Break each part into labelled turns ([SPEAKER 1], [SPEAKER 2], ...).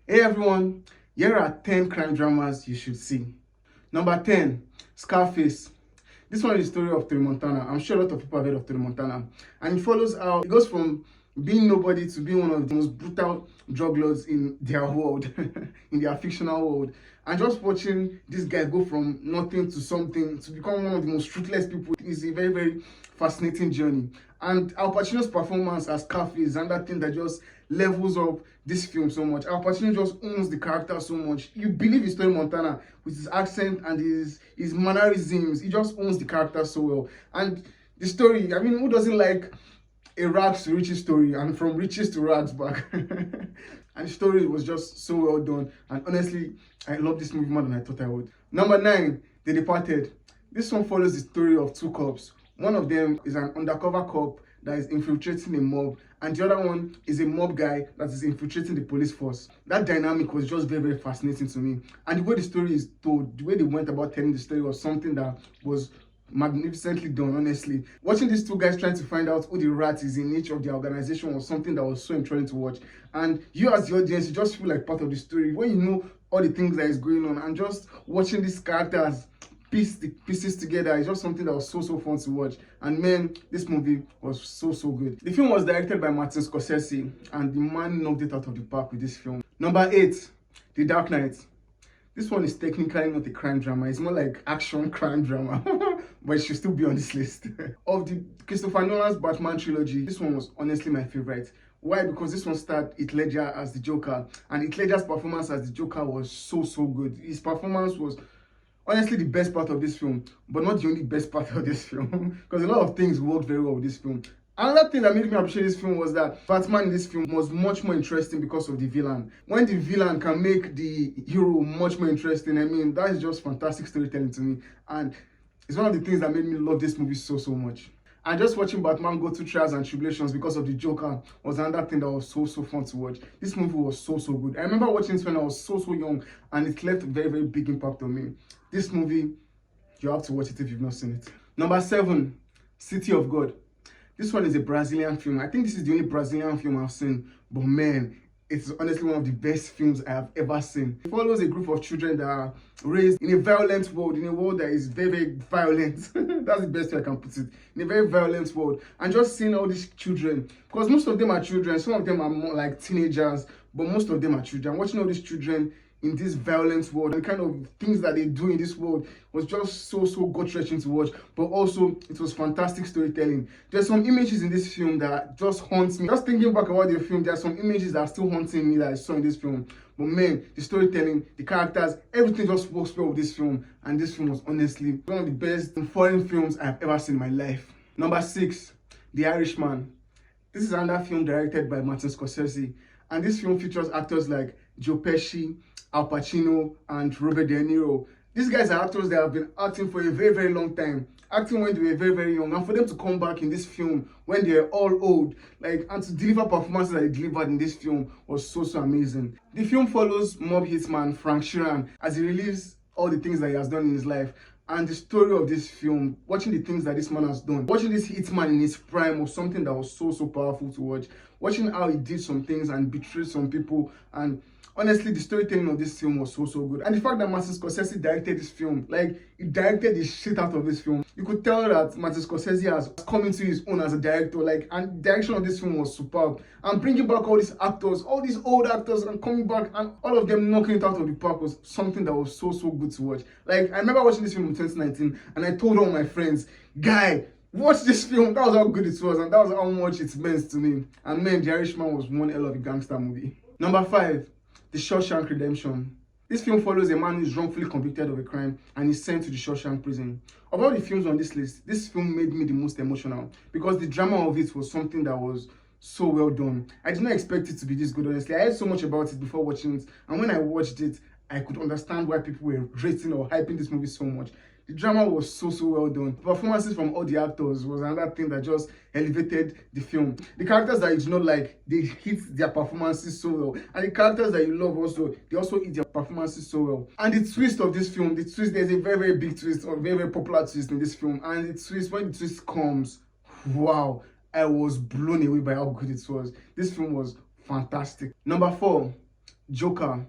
[SPEAKER 1] Hey everyone, here are 10 crime dramas you should see. Number 10, Scarface. This one is the story of Tony Montana. I'm sure a lot of people have heard of Tony Montana. And it follows how it goes from being nobody to being one of the most brutal drug lords in their world, in their fictional world. And just watching this guy go from nothing to something to become one of the most ruthless people is a very, very fascinating journey. And Al Pacino's performance as Scarface is another thing that just levels up this film so much. Al Pacino just owns the character so much. You believe it's Tony Montana with his accent and his mannerisms. He just owns the character so well. And the story, I mean, who doesn't like a rags to riches story and from riches to rags back? And the story was just so well done. And honestly, I love this movie more than I thought I would. Number 9, The Departed. This one follows the story of two cops. One of them is an undercover cop that is infiltrating a mob, and the other one is a mob guy that is infiltrating the police force. That dynamic was just very, very fascinating to me. And the way the story is told, the way they went about telling the story was something that was magnificently done, honestly. Watching these two guys trying to find out who the rat is in each of their organization was something that was so enthralling to watch. And you as the audience, you just feel like part of the story when you know all the things that is going on, and just watching these characters piece the pieces together is just something that was so fun to watch. And man, this movie was so good. The film was directed by Martin Scorsese, and the man knocked it out of the park with this film. Number 8, The Dark Knight. This one is technically not a crime drama, it's more like action crime drama, but it should still be on this list. Of the Christopher Nolan's Batman trilogy, this one was honestly my favorite. Why? Because this one starred Heath Ledger as the Joker, and Heath Ledger's performance as the Joker was so good. His performance was honestly the best part of this film, but not the only best part of this film, because a lot of things worked very well with this film. Another thing that made me appreciate this film was that Batman in this film was much more interesting because of the villain. When the villain can make the hero much more interesting, I mean, that is just fantastic storytelling to me. And it's one of the things that made me love this movie so much. And just watching Batman go through trials and tribulations because of the Joker was another thing that was so fun to watch. This movie was so good. I remember watching this when I was so young, and it left a very big impact on me. This movie, you have to watch it if you've not seen it. Number 7, City of God. This one is a Brazilian film. I think this is the only Brazilian film I've seen, but man, it's honestly one of the best films I have ever seen. It follows a group of children that are raised in a violent world, in a world that is very violent. That's the best way I can put it. In a very violent world. And just seeing all these children, because most of them are children, some of them are more like teenagers, but most of them are children. Watching all these children in this violent world and kind of things that they do in this world was just so gut-wrenching to watch, but also it was fantastic storytelling. There's some images in this film that just haunts me. Just thinking back about the film, there are some images that are still haunting me that I saw in this film. But man, the storytelling, the characters, everything just works well with this film, and this film was honestly one of the best foreign films I've ever seen in my life. Number 6, The Irishman. This is another film directed by Martin Scorsese, and this film features actors like Joe Pesci, Al Pacino, and Robert De Niro. These guys are actors that have been acting for a very long time, acting when they were very young, and for them to come back in this film when they're all old, and to deliver performances that they delivered in this film was so amazing. The film follows mob hitman Frank Sheeran as he relieves all the things that he has done in his life. And the story of this film, watching the things that this man has done, watching this hitman in his prime was something that was so powerful to watch. Watching how he did some things and betrayed some people, and honestly, the storytelling of this film was so good. And the fact that Martin Scorsese directed this film, he directed the shit out of this film. You could tell that Martin Scorsese has come into his own as a director, and the direction of this film was superb. And bringing back all these actors, all these old actors, and coming back, and all of them knocking it out of the park was something that was so good to watch. I remember watching this film in 2019, and I told all my friends, guy, watch this film. That was how good it was, and that was how much it meant to me. And man, The Irishman was one hell of a gangster movie. Number 5, The Shank Redemption. This film follows a man who is wrongfully convicted of a crime and is sent to the Shawshank prison. Of all the films on this list, this film made me the most emotional because the drama of it was something that was so well done. I did not expect it to be this good, honestly. I heard so much about it before watching it, and when I watched it, I could understand why people were rating or hyping this movie so much. The drama was so well done. Performances from all the actors was another thing that just elevated the film. The characters that you do not like, they hit their performances so well. And the characters that you love also, they also hit their performances so well. And the twist of this film, there's a very big twist, or very popular twist in this film. And the twist, when the twist comes, wow, I was blown away by how good it was. This film was fantastic. Number 4, Joker.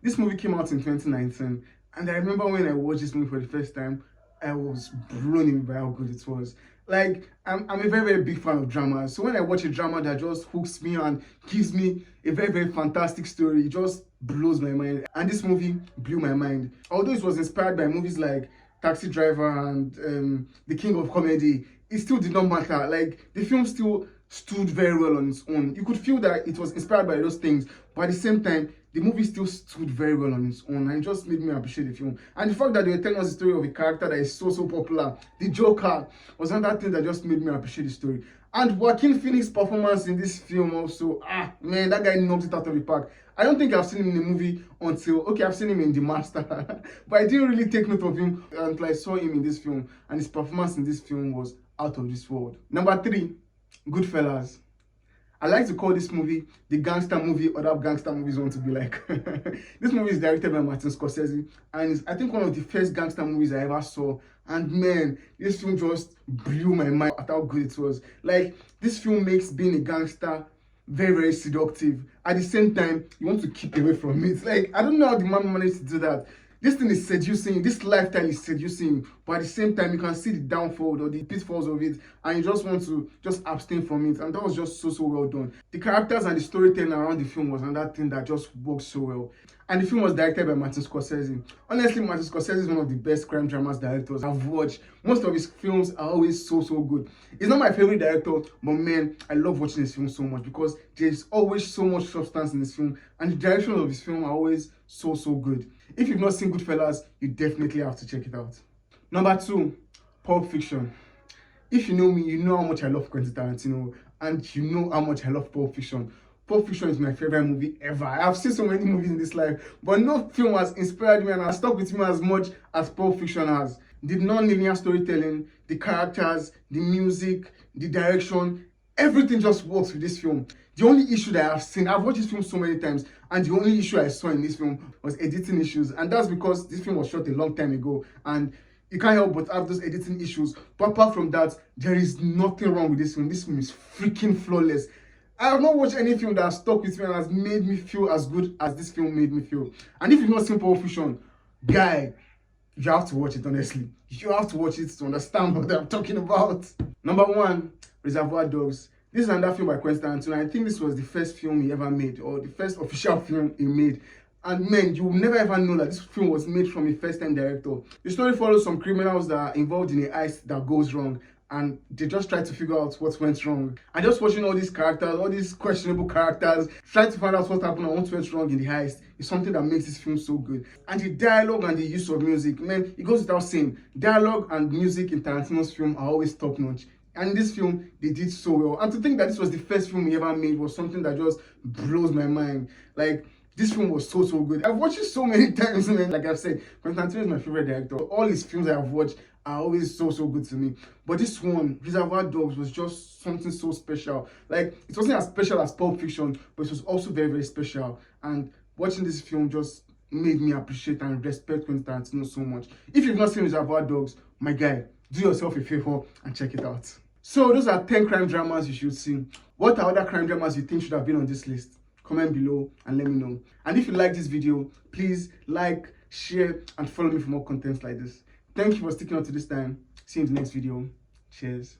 [SPEAKER 1] This movie came out in 2019, and I remember when I watched this movie for the first time, I was blown away by how good it was. Like, I'm a very, very big fan of drama. So when I watch a drama that just hooks me and gives me a very, very fantastic story, it just blows my mind. And this movie blew my mind. Although it was inspired by movies like Taxi Driver and The King of Comedy, it still did not matter. Like, the film still stood very well on its own. You could feel that it was inspired by those things, but at the same time, the movie still stood very well on its own, and it just made me appreciate the film. And the fact that they were telling us the story of a character that is so popular, the Joker, was another thing that just made me appreciate the story. And Joaquin Phoenix's performance in this film also, man, that guy knocked it out of the park. I don't think I've seen him in the movie until, okay, I've seen him in The Master, but I didn't really take note of him until I saw him in this film, and his performance in this film was out of this world. Number 3, Goodfellas. I like to call this movie the gangster movie other gangster movies want to be like. This movie is directed by Martin Scorsese, and it's, I think, one of the first gangster movies I ever saw. And man, this film just blew my mind at how good it was. Like, this film makes being a gangster very, very seductive. At the same time, you want to keep away from it. Like, I don't know how the man managed to do that. This thing is seducing, this lifestyle is seducing, but at the same time, you can see the downfall or the pitfalls of it, and you just want to just abstain from it. And that was just so well done. The characters and the storytelling around the film was another thing that just worked so well. And the film was directed by Martin Scorsese. Honestly, Martin Scorsese is one of the best crime dramas directors I've watched. Most of his films are always so good. He's not my favorite director, but man, I love watching his film so much because there's always so much substance in his film, and the direction of his film are always so good. If you've not seen Goodfellas, you definitely have to check it out. Number 2, Pulp Fiction. If you know me, you know how much I love Quentin Tarantino, and you know how much I love Pulp Fiction. Pulp Fiction is my favorite movie ever. I've seen so many movies in this life, but no film has inspired me and has stuck with me as much as Pulp Fiction has. The non-linear storytelling, the characters, the music, the direction, everything just works with this film. The only issue that I've seen, I've watched this film so many times, and the only issue I saw in this film was editing issues. And that's because this film was shot a long time ago, and you can't help but have those editing issues. But apart from that, there is nothing wrong with this film. This film is freaking flawless. I have not watched any film that has stuck with me and has made me feel as good as this film made me feel. And if you've not seen Pulp Fiction, guy, you have to watch it, honestly. You have to watch it to understand what I'm talking about. Number 1, Reservoir Dogs. This is another film by Quentin Tarantino. I think this was the first film he ever made, or the first official film he made. And man, you will never ever know that this film was made from a first-time director. The story follows some criminals that are involved in a heist that goes wrong, and they just try to figure out what went wrong. And just watching all these characters, all these questionable characters, trying to find out what happened and what went wrong in the heist is something that makes this film so good. And the dialogue and the use of music, man, it goes without saying. Dialogue and music in Tarantino's film are always top-notch. And in this film, they did so well. And to think that this was the first film he ever made was something that just blows my mind. Like, this film was so good. I've watched it so many times, man. Like I've said, Quentin Tarantino is my favorite director. All his films I have watched are always so good to me. But this one, Reservoir Dogs, was just something so special. Like, it wasn't as special as Pulp Fiction, but it was also very special. And watching this film just made me appreciate and respect Quentin Tarantino so much. If you've not seen Reservoir Dogs, my guy, do yourself a favor and check it out. So those are 10 crime dramas you should see. What are other crime dramas you think should have been on this list? Comment below and let me know. And if you like this video, please like, share, and follow me for more contents like this. Thank you for sticking out to this time. See you in the next video. Cheers.